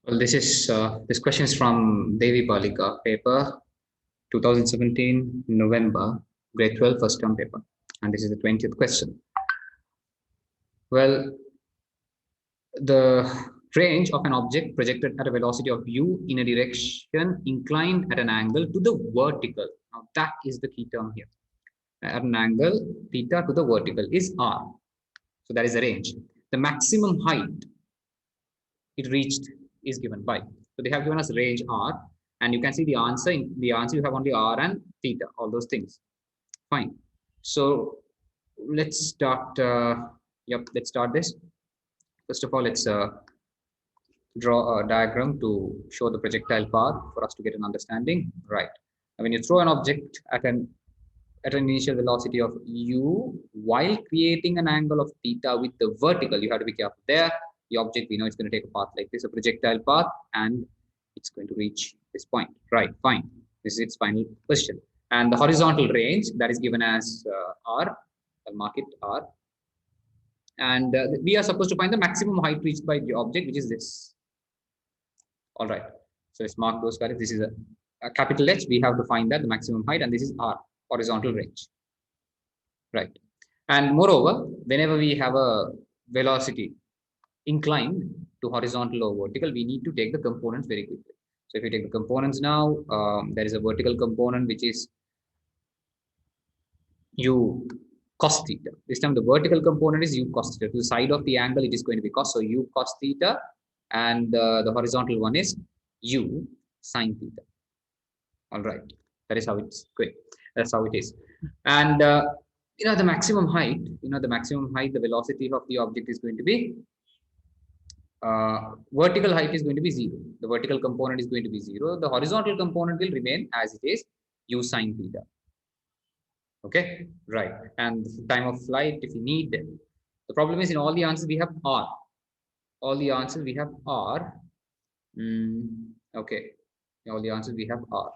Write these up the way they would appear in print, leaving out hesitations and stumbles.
Well, this question is from Devi Balika, paper 2017 November, grade 12 first term paper, and this is the 20th question. Well, the range of an object projected at a velocity of u in a direction inclined at an angle to the vertical. Now that is the key term here. At an angle theta to the vertical is r. So that is the range. The maximum height it reached is given by. So they have given us range r, and you can see the answer. In the answer, you have only r and theta, all those things. Fine. So let's start. Let's start this. First of all, let's draw a diagram to show the projectile path for us to get an understanding. Right. Now, when you throw an object at an initial velocity of u while creating an angle of theta with the vertical, you have to be careful there. The object, we know it's going to take a path like this, a projectile path, and it's going to reach this point. Right, fine. This is its final position. And the horizontal range that is given as r, I'll mark it r. And we are supposed to find the maximum height reached by the object, which is this. All right. So let's mark those values. This is a capital H. We have to find that the maximum height, and this is r, horizontal range. Right. And moreover, whenever we have a velocity inclined to horizontal or vertical, we need to take the components very quickly. So if you take the components now, there is a vertical component which is u cos theta. This time the vertical component is u cos theta. To the side of the angle, it is going to be cos. So u cos theta, and the horizontal one is u sin theta. All right, that is how it's going. That's how it is. And the maximum height. The velocity of the object is going to be. Vertical height is going to be 0. The vertical component is going to be 0. The horizontal component will remain as it is, u sin theta. Okay, right. And time of flight, if you need them. The problem is in all the answers we have r. All the answers we have r. Okay, all the answers we have r.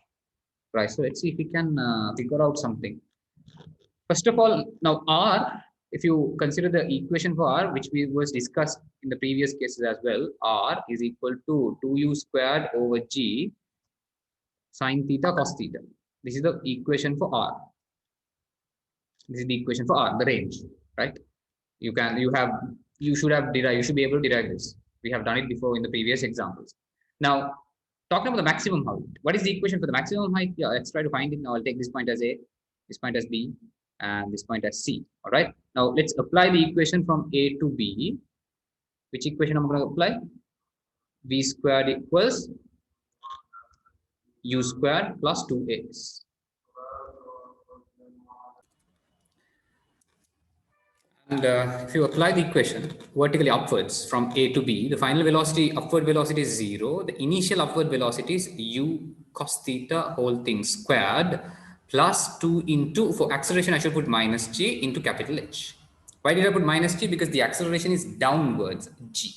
Right. So let's see if we can figure out something. First of all, now r. If you consider the equation for r, which we was discussed in the previous cases as well, r is equal to 2u squared over g sine theta cos theta. This is the equation for r. This is the equation for r, the range, right? You should be able to derive this. We have done it before in the previous examples. Now, talking about the maximum height, what is the equation for the maximum height? Yeah, let's try to find it. Now I'll take this point as a, this point as b, and this point as c. All right. Now let's apply the equation from a to b. Which equation I'm going to apply? V squared equals u squared plus 2x. And if you apply the equation vertically upwards from a to b, the final velocity, upward velocity is 0. The initial upward velocity is u cos theta whole thing squared plus 2 into, for acceleration I should put minus g into capital H. Why did I put minus g? Because the acceleration is downwards, g.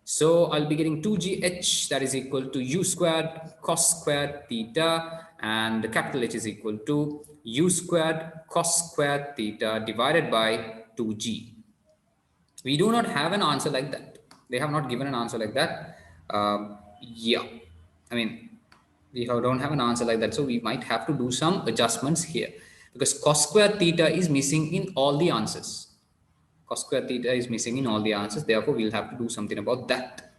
So I'll be getting 2gh, that is equal to u squared cos squared theta, and the capital H is equal to u squared cos squared theta divided by 2g. We do not have an answer like that. They have not given an answer like that. Yeah, I mean, we don't have an answer like that. So we might have to do some adjustments here, because cos squared theta is missing in all the answers. Cos squared theta is missing in all the answers. Therefore, we'll have to do something about that.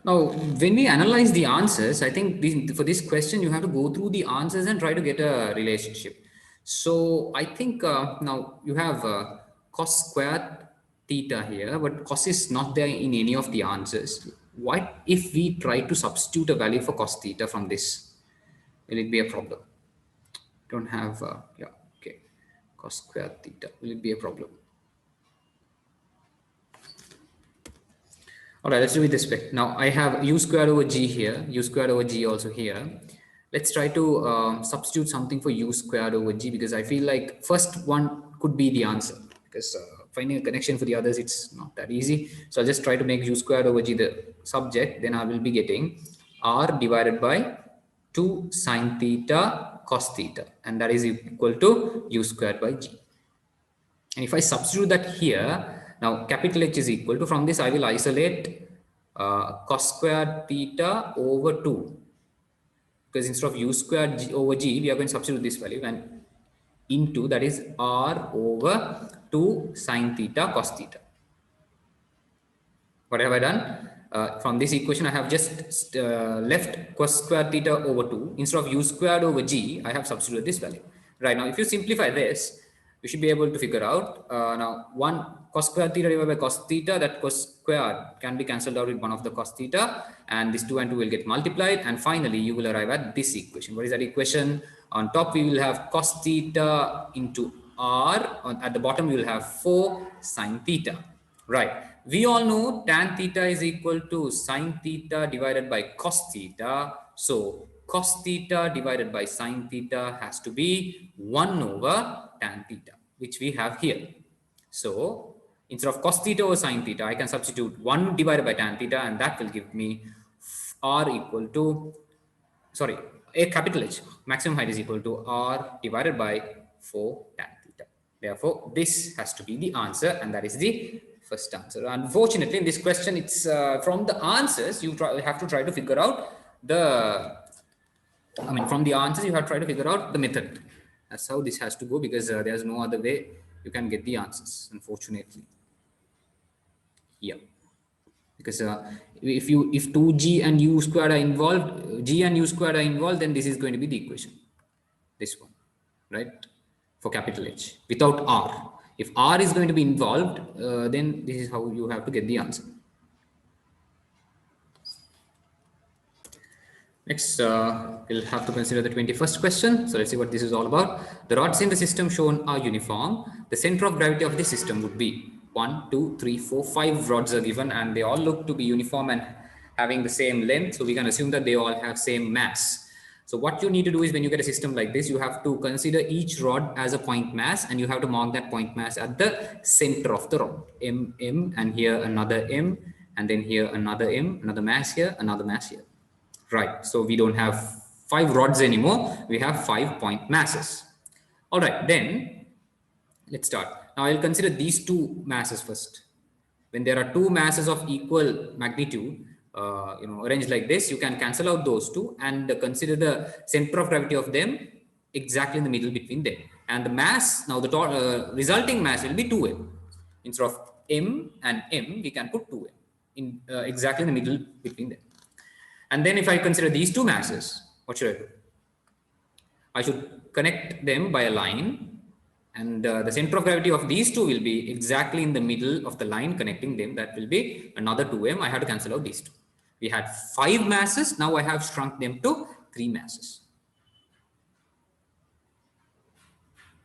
Now, when we analyze the answers, I think for this question, you have to go through the answers and try to get a relationship. So I think now you have cos squared theta here, but cos is not there in any of the answers. What if we try to substitute a value for cos theta from this? Will it be a problem? Don't have, yeah, okay. Cos squared theta, will it be a problem? All right, let's do it this way. Now I have u squared over g here, u squared over g also here. Let's try to substitute something for u squared over g, because I feel like first one could be the answer, because finding a connection for the others, it's not that easy. So I'll just try to make u squared over g the subject. Then I will be getting r divided by 2 sine theta cos theta, and that is equal to u squared by g. And if I substitute that here, now capital H is equal to, from this I will isolate cos squared theta over 2, because instead of u squared over g, we are going to substitute this value, and into, that is r over 2 sine theta cos theta. What have I done? From this equation, I have just left cos squared theta over 2. Instead of u squared over g, I have substituted this value. Right now, if you simplify this, you should be able to figure out now 1 cos squared theta divided by cos theta, that cos squared can be cancelled out with 1 of the cos theta, and this 2 and 2 will get multiplied, and finally you will arrive at this equation. What is that equation? On top we will have cos theta into r, at the bottom we will have 4 sine theta. Right. We all know tan theta is equal to sine theta divided by cos theta. So cos theta divided by sine theta has to be 1 over tan theta, which we have here. So instead of cos theta over sine theta, I can substitute 1 divided by tan theta, and that will give me r equal to, sorry, a capital H, maximum height is equal to r divided by 4 tan theta. Therefore, this has to be the answer, and that is the first answer. Unfortunately, in this question, it's from the answers you have to try to figure out the. From the answers you have to try to figure out the method. That's how this has to go, because there's no other way you can get the answers. Unfortunately, yeah. Because if 2g and u squared are involved, g and u squared are involved, then this is going to be the equation. This one, right? For capital H without r. If r is going to be involved, then this is how you have to get the answer. Next, we'll have to consider the 21st question. So let's see what this is all about. The rods in the system shown are uniform. The center of gravity of the system would be 1, 2, 3, 4, 5 rods are given, and they all look to be uniform and having the same length. So we can assume that they all have same mass. So what you need to do is, when you get a system like this, you have to consider each rod as a point mass, and you have to mark that point mass at the center of the rod. M, and here another M, and then here another M, another mass here, another mass here. Right. So we don't have 5 rods anymore. We have 5 point masses. All right. Then let's start. Now I'll consider these 2 masses first. When there are 2 masses of equal magnitude, arranged like this, you can cancel out those 2 and consider the center of gravity of them exactly in the middle between them. And the mass, now the resulting mass will be 2m. Instead of m and m, we can put 2m in exactly in the middle between them. And then if I consider these 2 masses, what should I do? I should connect them by a line, and the center of gravity of these 2 will be exactly in the middle of the line connecting them. That will be another 2m. I have to cancel out these 2. We had 5 masses. Now I have shrunk them to 3 masses.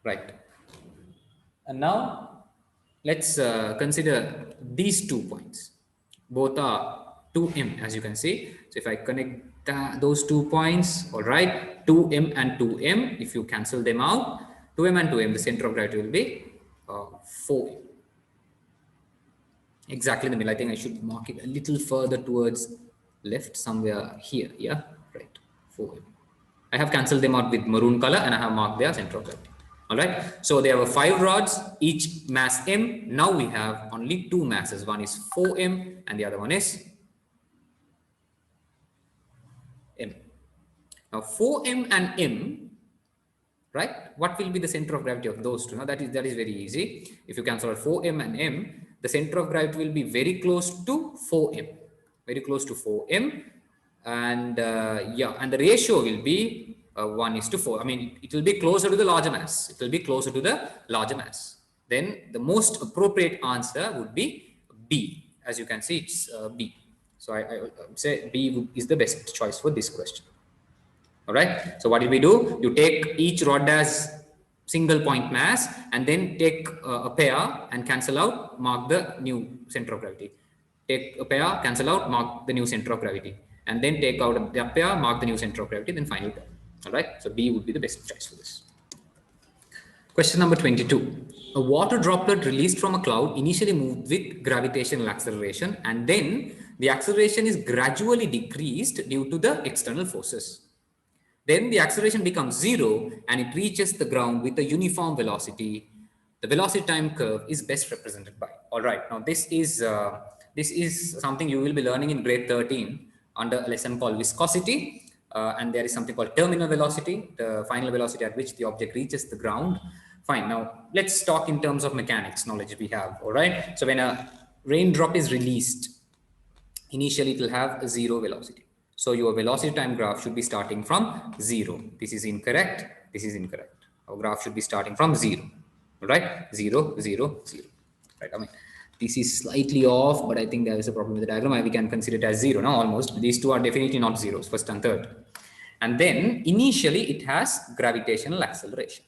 Right. And now let's consider these 2 points. Both are 2m, as you can see. So if I connect those 2 points, all right, 2m and 2m, if you cancel them out, 2m and 2m, the center of gravity will be 4m. Exactly in the middle. I think I should mark it a little further towards left, somewhere here. Yeah, right, 4m. I have cancelled them out with maroon color, and I have marked their center of gravity. All right. So there were 5 rods, each mass m. Now we have only 2 masses. One is 4m, and the other one is m. Now 4m and m, right? What will be the center of gravity of those 2? Now that is very easy. If you cancel out 4m and m, the center of gravity will be very close to 4m, very close to 4m, and and the ratio will be 1:4. I mean, it will be closer to the larger mass. It will be closer to the larger mass. Then the most appropriate answer would be B. As you can see, it's B. So I say B is the best choice for this question. All right. So what did we do? You take each rod as single point mass, and then take a pair and cancel out, mark the new center of gravity. Take a pair, cancel out, mark the new center of gravity, and then take out the pair, mark the new center of gravity, then final pair. All right. So B would be the best choice for this. Question number 22. A water droplet released from a cloud initially moved with gravitational acceleration, and then the acceleration is gradually decreased due to the external forces. Then the acceleration becomes 0 and it reaches the ground with a uniform velocity. The velocity time curve is best represented by. All right. Now this is This is something you will be learning in grade 13 under a lesson called viscosity. And there is something called terminal velocity, the final velocity at which the object reaches the ground. Fine. Now let's talk in terms of mechanics knowledge we have. All right. So when a raindrop is released, initially it will have a zero velocity. So your velocity time graph should be starting from 0. This is incorrect. This is incorrect. Our graph should be starting from 0. All right. 0, 0, 0. Right. I mean, this is slightly off, but I think there is a problem with the diagram. We can consider it as 0 now almost. These two are definitely not zeros, first and third. And then initially it has gravitational acceleration.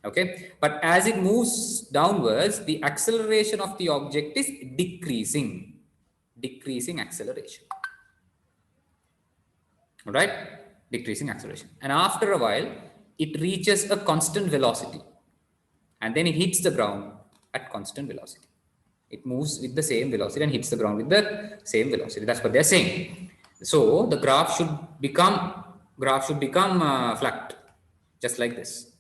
Okay. But as it moves downwards, the acceleration of the object is decreasing. Decreasing acceleration. All right. Decreasing acceleration. And after a while, it reaches a constant velocity. And then it hits the ground at constant velocity. It moves with the same velocity and hits the ground with the same velocity. That's what they're saying. So the graph should become flat, just like this.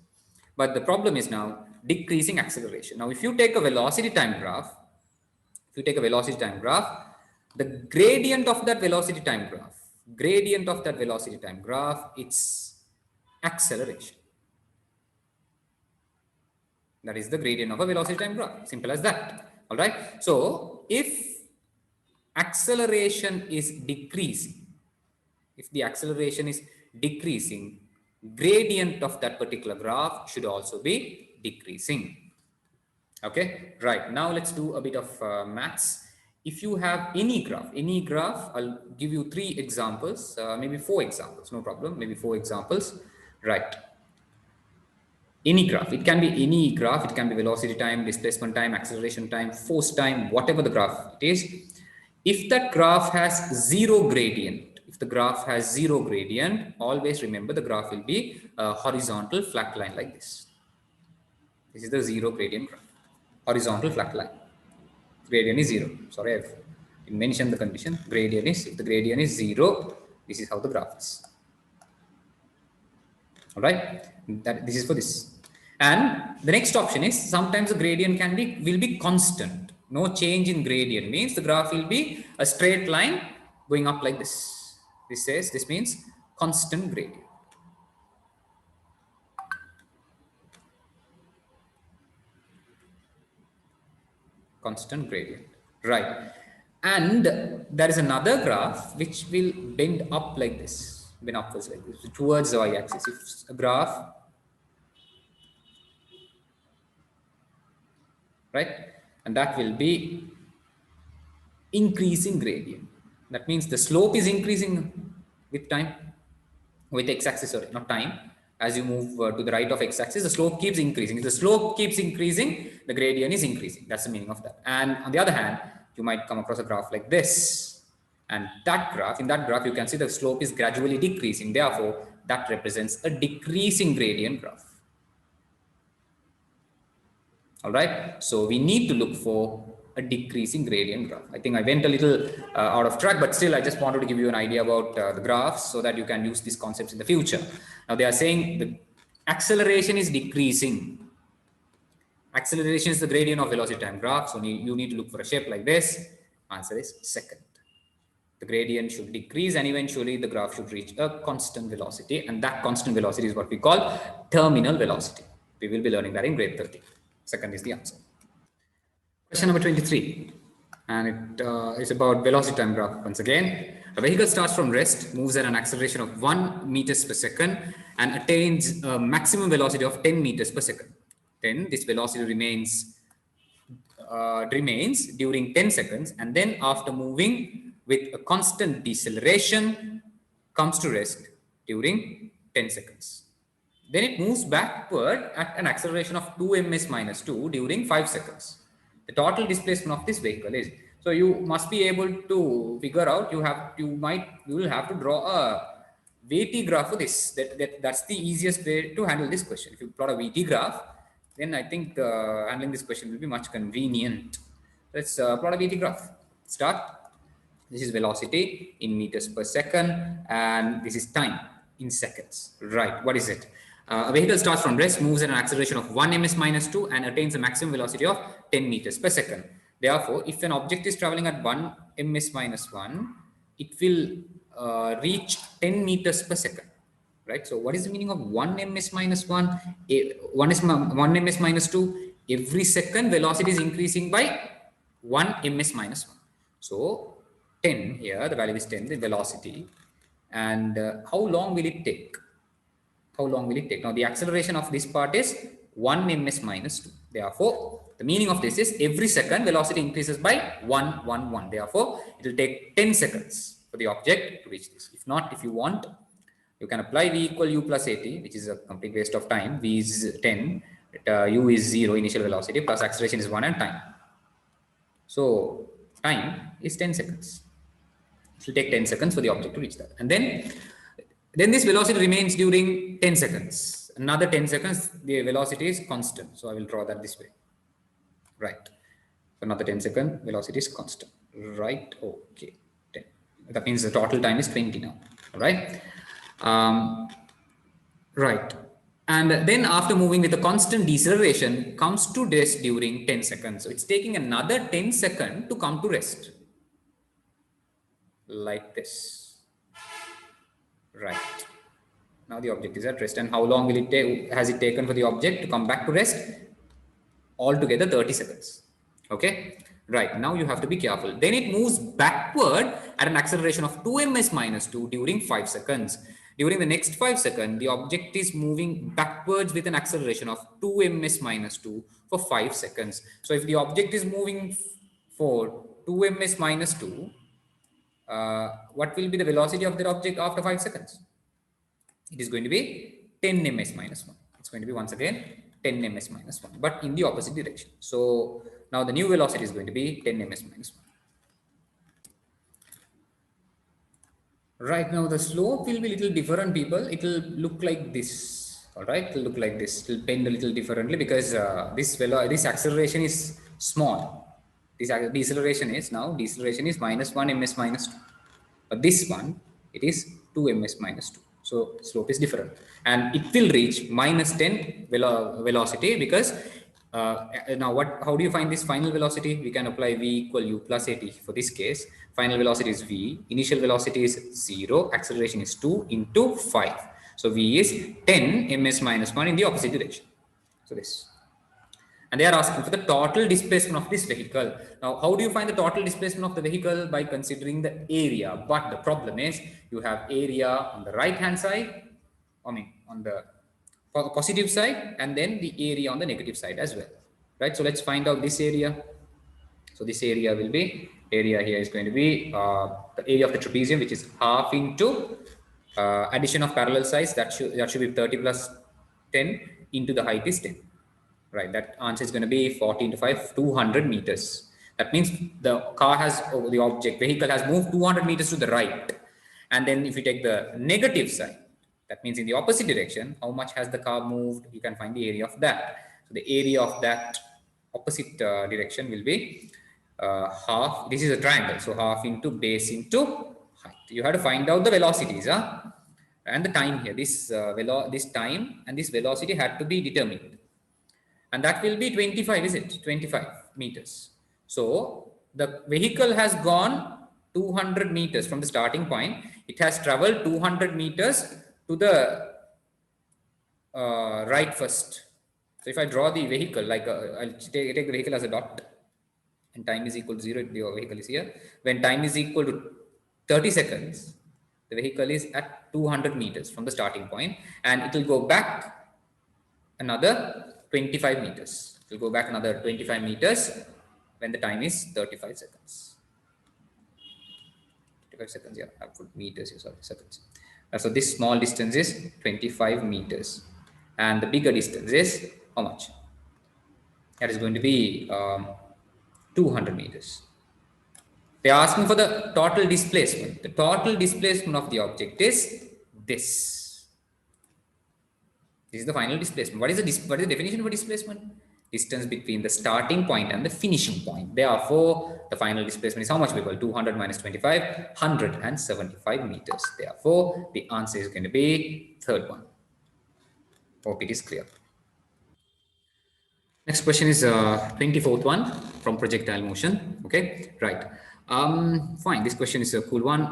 But the problem is now decreasing acceleration. Now, if you take a velocity time graph, the gradient of that velocity time graph, it's acceleration. That is the gradient of a velocity time graph. Simple as that. All right. So if acceleration is decreasing, gradient of that particular graph should also be decreasing. Okay. Right. Now let's do a bit of maths. If you have any graph, I'll give you 3 examples, maybe 4 examples, no problem. Maybe 4 examples. Right. Any graph, it can be any graph, it can be velocity time, displacement time, acceleration time, force time, whatever the graph it is. If that graph has zero gradient, always remember the graph will be a horizontal flat line like this. This is the zero gradient graph, horizontal flat line. Gradient is 0. Sorry, I've mentioned the condition. If the gradient is 0, this is how the graph is. All right, this is for this. And the next option is sometimes the gradient will be constant. No change in gradient means the graph will be a straight line going up like this. This means constant gradient. Constant gradient. Right. And there is another graph which will bend up like this. Bend upwards like this towards the y-axis. If a graph, right, and that will be increasing gradient. That means the slope is increasing with time, with x-axis, sorry, not time. As you move to the right of x-axis, the slope keeps increasing. If the slope keeps increasing, the gradient is increasing. That's the meaning of that. And on the other hand, you might come across a graph like this. And in that graph, you can see the slope is gradually decreasing. Therefore, that represents a decreasing gradient graph. All right. So we need to look for a decreasing gradient graph. I think I went a little out of track, but still I just wanted to give you an idea about the graphs so that you can use these concepts in the future. Now they are saying the acceleration is decreasing. Acceleration is the gradient of velocity time graph. So you need to look for a shape like this. Answer is second. The gradient should decrease and eventually the graph should reach a constant velocity, and that constant velocity is what we call terminal velocity. We will be learning that in grade 30. Second is the answer. Question number 23, and it is about velocity time graph once again. A vehicle starts from rest, moves at an acceleration of 1 meters per second and attains a maximum velocity of 10 meters per second. Then this velocity remains during 10 seconds, and then after moving with a constant deceleration comes to rest during 10 seconds. Then it moves backward at an acceleration of 2 ms minus 2 during 5 seconds. The total displacement of this vehicle is, so you must be able to figure out, you will have to draw a VT graph for this. That's the easiest way to handle this question. If you plot a VT graph, then I think handling this question will be much convenient. Let's plot a VT graph. Start. This is velocity in meters per second, and this is time in seconds. Right. What is it? A vehicle starts from rest, moves at an acceleration of 1 ms minus 2 and attains a maximum velocity of 10 meters per second. Therefore, if an object is traveling at 1 ms minus 1, it will reach 10 meters per second. Right? So what is the meaning of 1 ms minus 1? 1 ms minus 2. Every second velocity is increasing by 1 ms minus 1. So 10 here, the value is 10, the velocity. And how long will it take? How long will it take? Now the acceleration of this part is 1 ms minus 2. Therefore, the meaning of this is every second velocity increases by 1, 1, 1. Therefore, it will take 10 seconds for the object to reach this. If not, if you want, you can apply v equal u plus at, which is a complete waste of time. V is 10, u is 0, initial velocity, plus acceleration is 1 and time. So time is 10 seconds. It will take 10 seconds for the object to reach that. And then this velocity remains during 10 seconds. Another 10 seconds, the velocity is constant. So I will draw that this way. Right. So another 10 second, velocity is constant. Right. Okay. 10. That means the total time is 20 now. All right. Right. And then after moving with a constant deceleration, comes to rest during 10 seconds. So it's taking another 10 seconds to come to rest. Like this. Right. Now the object is at rest. And how long will it take? Has it taken for the object to come back to rest? Altogether 30 seconds. Okay. Right. Now you have to be careful. Then it moves backward at an acceleration of 2 ms minus 2 during 5 seconds. During the next 5 seconds, the object is moving backwards with an acceleration of 2 ms minus 2 for 5 seconds. So if the object is moving for 2 ms minus 2, what will be the velocity of that object after 5 seconds? It is going to be 10 ms minus 1. It's going to be once again 10 ms minus 1, but in the opposite direction. So now the new velocity is going to be 10 ms minus 1. Right, now the slope will be a little different, people. It will look like this. All right, it will look like this. It will bend a little differently because this acceleration is small. This deceleration is minus 1 ms minus 2. But this one, it is 2 ms minus 2. So slope is different, and it will reach minus 10 velocity because now how do you find this final velocity? We can apply v equal u plus at for this case. Final velocity is v, initial velocity is 0, acceleration is 2 into 5. So v is 10 ms minus 1 in the opposite direction. So this. And they are asking for the total displacement of this vehicle. Now, how do you find the total displacement of the vehicle? By considering the area. But the problem is you have area on the right hand side, on the positive side, and then the area on the negative side as well. Right. So let's find out this area. So this area will be, area here is going to be the area of the trapezium, which is half into addition of parallel sides. That should be 30 plus 10 into the height is 10. Right, that answer is going to be 40 into 5, 200 meters. That means the vehicle has moved 200 meters to the right. And then if you take the negative side, that means in the opposite direction, how much has the car moved? You can find the area of that. So the area of that opposite direction will be half. This is a triangle. So half into base into height. You have to find out the velocities. And the time here. This time and this velocity had to be determined. And that will be 25, is it? 25 meters. So the vehicle has gone 200 meters from the starting point. It has traveled 200 meters to the right first. So if I draw the vehicle, like I'll take the vehicle as a dot, and time is equal to 0, the vehicle is here. When time is equal to 30 seconds, the vehicle is at 200 meters from the starting point, and it will go back another 25 meters. It will go back another 25 meters when the time is 35 seconds. 25 seconds, yeah, I put meters here, sorry, seconds. So this small distance is 25 meters. And the bigger distance is how much? That is going to be 200 meters. They are asking for the total displacement. The total displacement of the object is this. This is the final displacement. What is the definition for displacement? Distance between the starting point and the finishing point. Therefore, the final displacement is how much, people? 200 minus 25, 175 meters. Therefore, the answer is going to be third one. Hope it is clear. Next question is 24th one from projectile motion. Okay, right. Fine. This question is a cool one.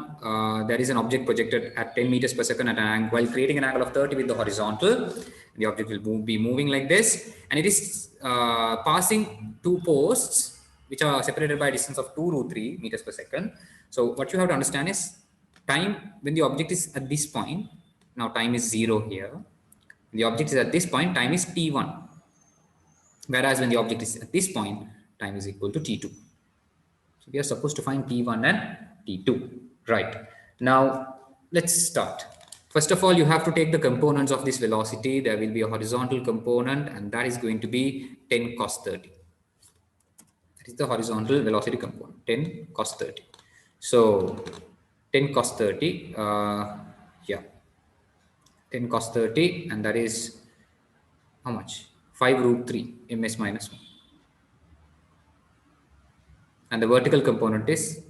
There is an object projected at 10 meters per second at an angle while creating an angle of 30 with the horizontal. The object will be moving like this, and it is passing two posts which are separated by a distance of 2 root 3 meters per second. So what you have to understand is time when the object is at this point. Now time is 0 here. The object is at this point. Time is t1. Whereas when the object is at this point, time is equal to t2. So we are supposed to find t1 and t2. Right. Now, let's start. First of all, you have to take the components of this velocity. There will be a horizontal component, and that is going to be 10 cos 30. That is the horizontal velocity component, 10 cos 30. So, 10 cos 30, yeah, 10 cos 30, and that is how much? 5 root 3 ms minus 1. And the vertical component is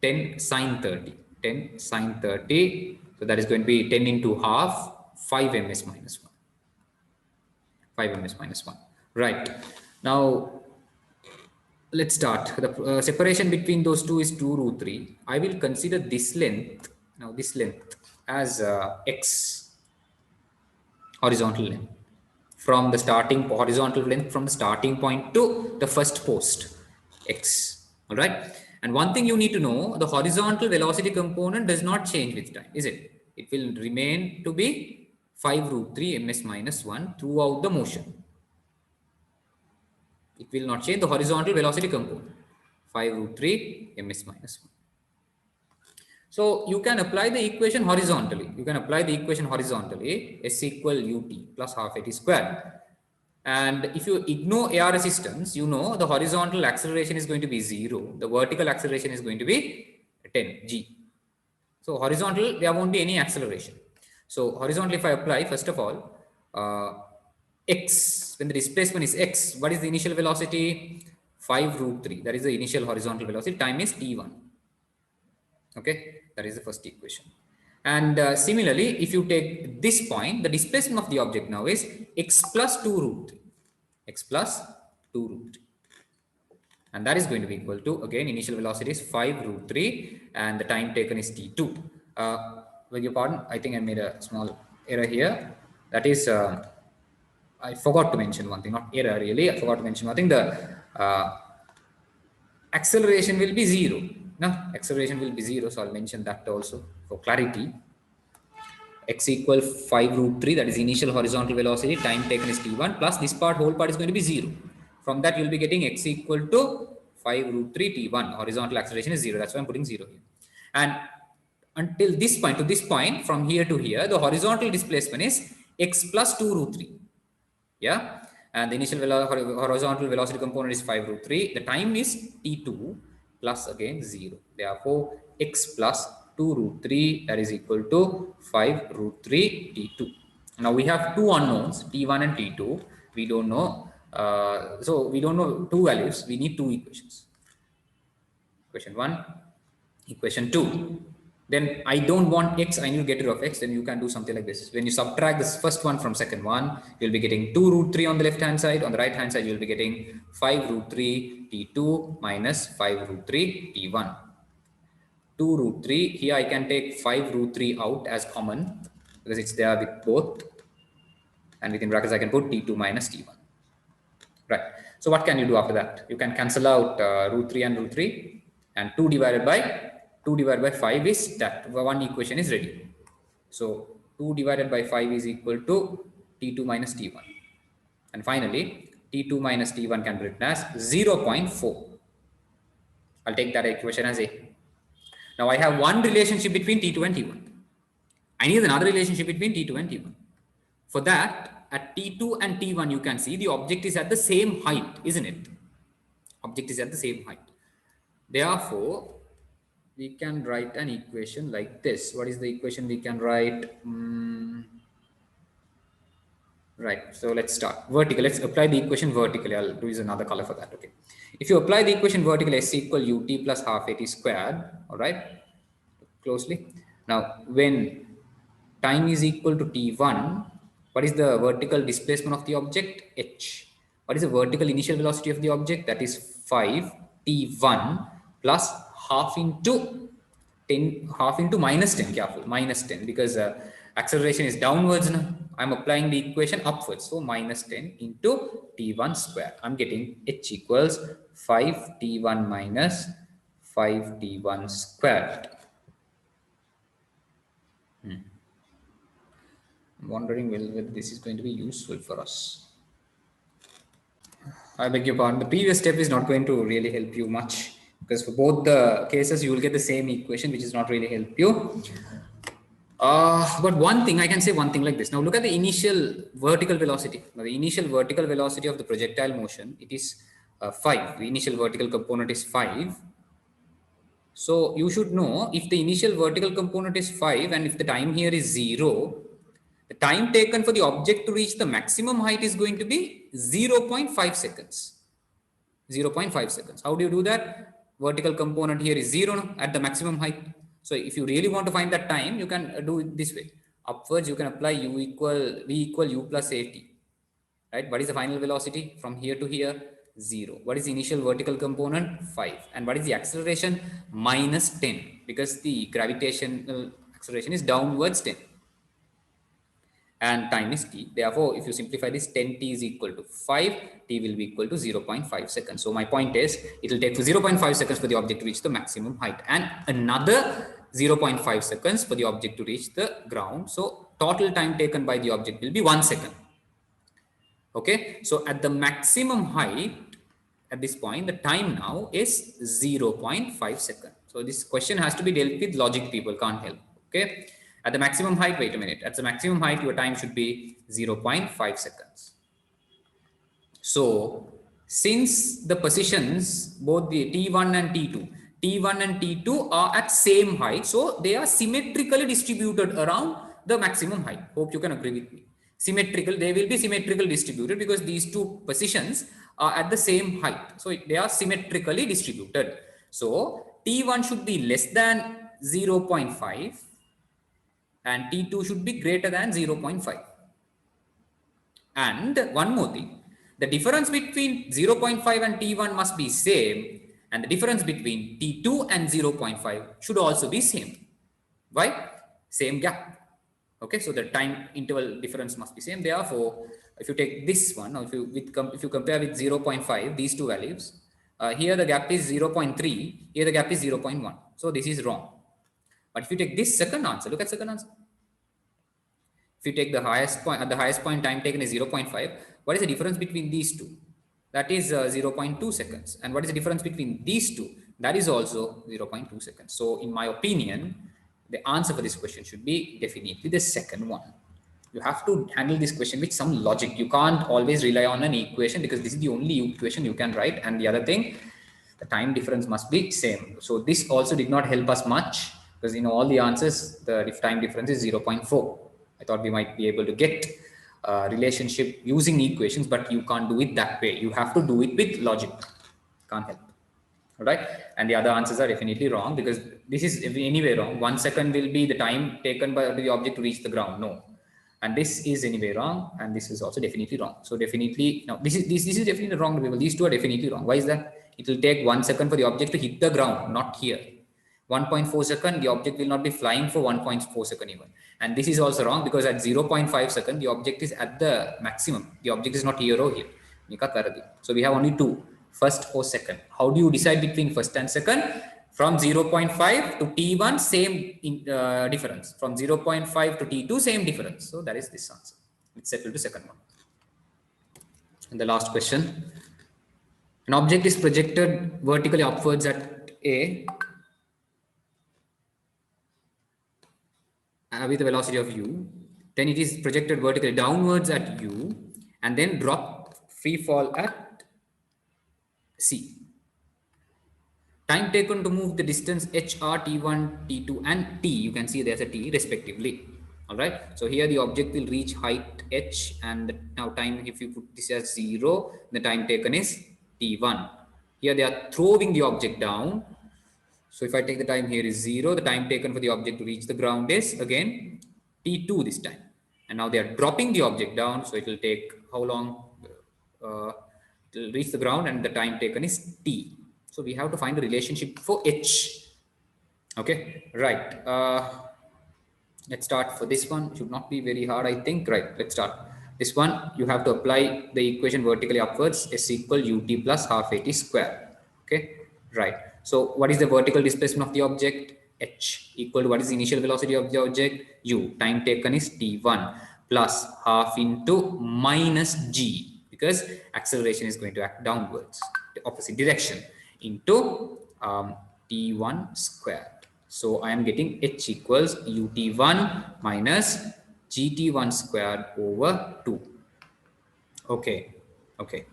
10 sine 30. 10 sine 30. So that is going to be 10 into half, 5 ms minus 1. 5 ms minus 1. Right. Now, let's start. The separation between those two is 2 root 3. I will consider this length, now this length, as x horizontal length. From the starting horizontal length from the starting point to the first post, x. All right. And one thing you need to know, the horizontal velocity component does not change with time, is it? It will remain to be 5 root 3 ms minus 1 throughout the motion. It will not change the horizontal velocity component, 5 root 3 ms minus 1. So you can apply the equation horizontally. You can apply the equation horizontally, S equal ut plus half at squared. And if you ignore air resistance, you know the horizontal acceleration is going to be 0. The vertical acceleration is going to be 10 g. So horizontal, there won't be any acceleration. So horizontal, if I apply, first of all, x, when the displacement is x, what is the initial velocity? 5 root 3. That is the initial horizontal velocity. Time is t1. Okay, that is the first equation. And similarly, if you take this point, the displacement of the object now is x plus 2 root 3. X plus 2 root 3. And that is going to be equal to, again, initial velocity is 5 root 3 and the time taken is t2. Beg your pardon, I think I made a small error here. That is, I forgot to mention one thing, not error really, I forgot to mention one thing. The acceleration will be 0. No, acceleration will be 0, so I'll mention that also for clarity. X equal 5 root 3, that is initial horizontal velocity, time taken is t1, plus this part, whole part is going to be 0. From that, you'll be getting x equal to 5 root 3 t1. Horizontal acceleration is 0. That's why I'm putting 0 here. And until this point, to this point, from here to here, the horizontal displacement is x plus 2 root 3. Yeah. And the initial horizontal velocity component is 5 root 3. The time is t2 plus again 0. Therefore, x plus 2 root 3, that is equal to 5 root 3 t2. Now we have two unknowns, t1 and t2. We don't know. So we don't know two values. We need two equations. Equation 1, equation 2. Then I don't want x, I need to get rid of x. Then you can do something like this. When you subtract this first one from second one, you'll be getting 2 root 3 on the left hand side. On the right hand side, you'll be getting 5 root 3 t2 minus 5 root 3 t1. 2 root 3. Here I can take 5 root 3 out as common because it's there with both. And within brackets, I can put t2 minus t1. Right. So what can you do after that? You can cancel out root 3 and root 3. And 2 divided by 5 is that. One equation is ready. So 2 divided by 5 is equal to t2 minus t1. And finally, t2 minus t1 can be written as 0.4. I'll take that equation as A. Now I have one relationship between t2 and t1. I need another relationship between t2 and t1. For that, at t2 and t1, you can see the object is at the same height, isn't it? Object is at the same height. Therefore, we can write an equation like this. What is the equation we can write? Right. So let's start. Vertical. Let's apply the equation vertically. I'll use another color for that. Okay. If you apply the equation vertically, S equal ut plus half at squared. All right. Closely. Now, when time is equal to t1, what is the vertical displacement of the object? H. What is the vertical initial velocity of the object? That is 5t1 plus half into 10, half into minus 10, careful, minus 10, because acceleration is downwards now. I'm applying the equation upwards. So minus 10 into t1 square. I'm getting h equals 5t1 minus 5t1 squared. I'm wondering whether this is going to be useful for us. I beg your pardon. The previous step is not going to really help you much, because for both the cases, you will get the same equation, which is not really help you. But one thing, I can say one thing like this. Now look at the initial vertical velocity. Now, the initial vertical velocity of the projectile motion, it is 5. The initial vertical component is 5. So you should know, if the initial vertical component is 5 and if the time here is 0, the time taken for the object to reach the maximum height is going to be 0.5 seconds. 0.5 seconds. How do you do that? Vertical component here is 0 at the maximum height. So if you really want to find that time, you can do it this way. Upwards, you can apply v equal u plus at. Right? What is the final velocity from here to here? 0. What is the initial vertical component? 5. And what is the acceleration? Minus 10, because the gravitational acceleration is downwards 10. And time is t. Therefore, if you simplify this, 10t is equal to 5, t will be equal to 0.5 seconds. So my point is, it will take for 0.5 seconds for the object to reach the maximum height, and another 0.5 seconds for the object to reach the ground. So total time taken by the object will be 1 second. Okay, so at the maximum height, at this point, the time now is 0.5 seconds. So this question has to be dealt with logic, people can't help. Okay, at the maximum height, wait a minute, at the maximum height, your time should be 0.5 seconds. So since the positions, both the T1 and T2, T1 and T2 are at same height, so they are symmetrically distributed around the maximum height. Hope you can agree with me. Symmetrical, they will be symmetrically distributed because these two positions are at the same height. So they are symmetrically distributed. So T1 should be less than 0.5 and T2 should be greater than 0.5. And one more thing, the difference between 0.5 and T1 must be same, and the difference between T2 and 0.5 should also be same. Why? Same gap. Okay, so the time interval difference must be same. Therefore, if you take this one, or if you compare with 0.5, these two values, here the gap is 0.3, here the gap is 0.1. So this is wrong. But if you take this second answer, look at second answer. If you take the highest point, at the highest point time taken is 0.5, what is the difference between these two? That is 0.2 seconds. And what is the difference between these two? That is also 0.2 seconds. So in my opinion, the answer for this question should be definitely the second one. You have to handle this question with some logic. You can't always rely on an equation, because this is the only equation you can write. And the other thing, the time difference must be same. So this also did not help us much, because in all the answers, the time difference is 0.4. I thought we might be able to get a relationship using equations, but you can't do it that way. You have to do it with logic. Can't help. All right. And the other answers are definitely wrong, because this is anyway wrong. 1 second will be the time taken by the object to reach the ground. No. And this is anyway wrong. And this is also definitely wrong. So definitely, no, this is definitely wrong. People. These two are definitely wrong. Why is that? It will take 1 second for the object to hit the ground, not here. 1.4 second, the object will not be flying for 1.4 second even. And this is also wrong, because at 0.5 second, the object is at the maximum. The object is not here or here. So we have only two, first or second. How do you decide between first and second? From 0.5 to T1, same difference. From 0.5 to T2, same difference. So that is this answer. It's settled to second one. And the last question. An object is projected vertically upwards at A with the velocity of u, then it is projected vertically downwards at u, and then drop free fall at C. Time taken to move the distance hr, t1, t2 and t, you can see there's a t respectively. All right, so here the object will reach height h, and now time, if you put this as 0, the time taken is t1. Here they are throwing the object down. So if I take the time here is 0, the time taken for the object to reach the ground is again T2 this time. And now they are dropping the object down. So it will take how long? will reach the ground and the time taken is t. So we have to find the relationship for h. Okay, right. Let's start for this one. It should not be very hard, I think. Right, let's start. This one, you have to apply the equation vertically upwards, s equal ut plus half at square. Okay, right. So what is the vertical displacement of the object? H equal to what is the initial velocity of the object? U. Time taken is t1 plus half into minus g, because acceleration is going to act downwards, the opposite direction, into t1 squared. So I am getting h equals ut1 minus gt1 squared over 2. Okay, okay.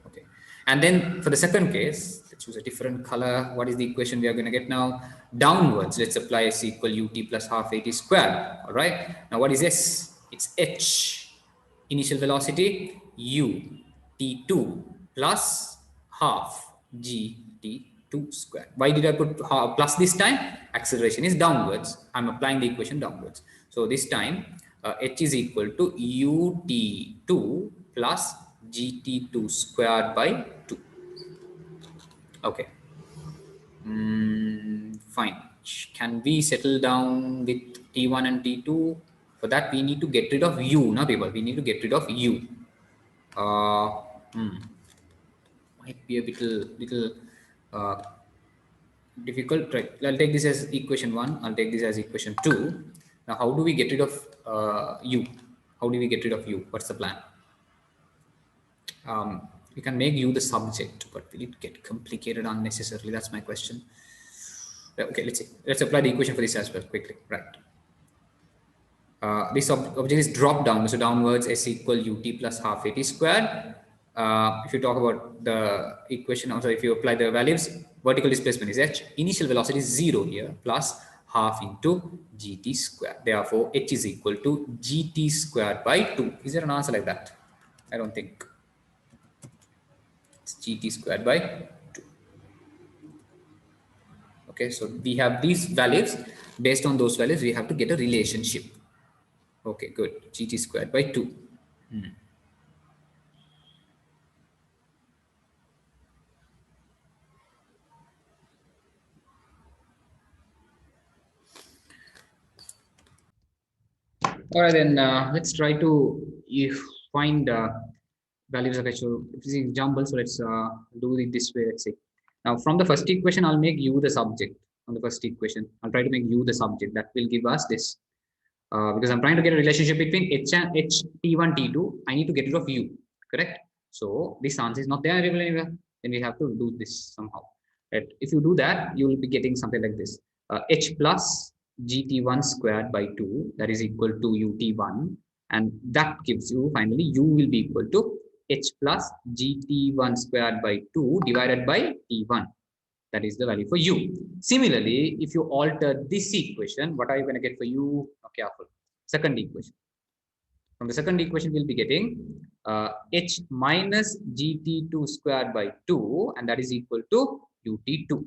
And then for the second case, let's choose a different color. What is the equation we are going to get now? Downwards, let's apply s equal ut plus half at squared. All right. Now what is s? It's h. Initial velocity u t2 plus half g t2 squared. Why did I put plus this time? Acceleration is downwards. I'm applying the equation downwards. So this time h is equal to ut2 plus gt2 squared by 2. Okay. Fine. Can we settle down with t1 and t2? For that, we need to get rid of u, no people. We need to get rid of u. Uh, might be a little uh, difficult. Right. I'll take this as equation 1. I'll take this as equation 2. Now, how do we get rid of u? How do we get rid of u? What's the plan? We can make u the subject, but will it get complicated unnecessarily? That's my question. Okay, let's see. Let's apply the equation for this as well quickly. Right. This object is dropped down, so downwards s equal ut plus half at squared. If you talk about the equation, also if you apply the values, vertical displacement is h, initial velocity is 0 here, plus half into gt squared. Therefore, h is equal to gt squared by 2. Is there an answer like that? I don't think. It's gt squared by 2. Okay, so we have these values. Based on those values, we have to get a relationship. Okay, good. gt squared by 2. All right, then let's try to find values of h. So if this is example, so let's do it this way. Let's see. Now, from the first equation, I'll make u the subject. On the first equation, I'll try to make u the subject. That will give us this. Because I'm trying to get a relationship between h and h t1 t2. I need to get rid of u. Correct. So this answer is not there anywhere. Then we have to do this somehow. Right? If you do that, you will be getting something like this. H plus gt1 squared by 2, that is equal to ut1, and that gives you finally u will be equal to h plus gt1 squared by 2 divided by t1. That is the value for u. Similarly, if you alter this equation, what are you going to get for u? Oh, careful. Second equation. From the second equation, we'll be getting h minus gt2 squared by 2, and that is equal to ut2.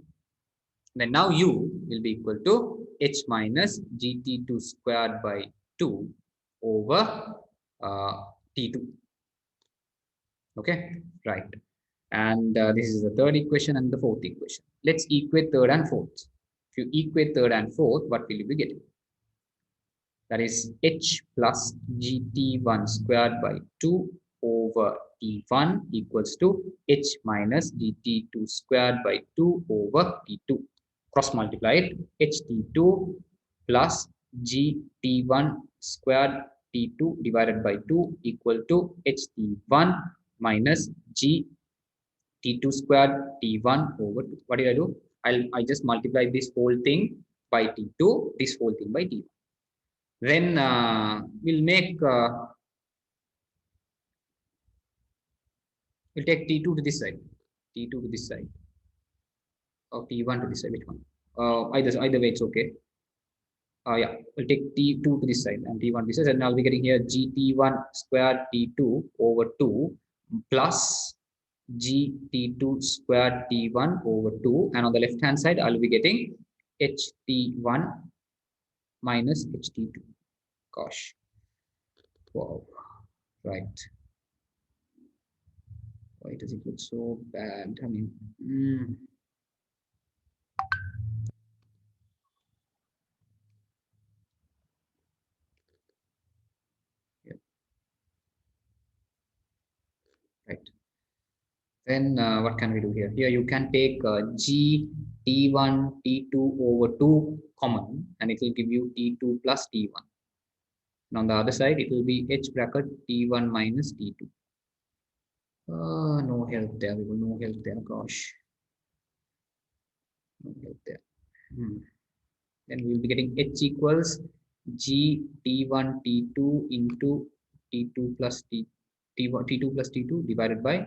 Then now u will be equal to h minus gt2 squared by 2 over t2. Okay, right. And this is the third equation and the fourth equation. Let's equate third and fourth. If you equate third and fourth, what will you be getting? That is h plus gt1 squared by 2 over t1 equals to h minus gt2 squared by 2 over t2. Cross multiply it, ht2 plus gt1 squared t2 divided by 2 equal to ht1 minus gt2 squared t1 over 2. What did I do? I just multiply this whole thing by t2, this whole thing by t1. Then we'll make we'll take t2 to this side, t2 to this side, or t1 to this side. Which one? Either way, it's okay. Yeah, we'll take t2 to this side and t1 to this side, and I'll be getting here gt1 squared t2 over 2 plus gt2 squared t1 over 2, and on the left hand side, I'll be getting ht1 minus ht2. Gosh, wow, right. Why does it look so bad? I mean, yeah, right. Then what can we do here? Here you can take G T1 T2 over 2 common, and it will give you T2 plus T1. And on the other side, it will be H bracket T1 minus T2. No help there. We will no help there. Gosh, no help there. Then we will be getting H equals G T1 T2 into T2 plus T1 T2 plus T2 divided by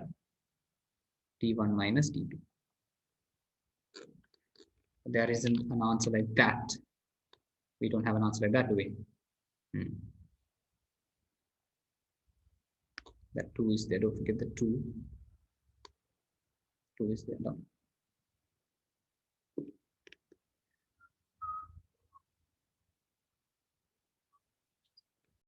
T1 minus T2. There isn't an answer like that. We don't have an answer like that, do we? That 2 is there. Don't forget the 2. 2 is there. No.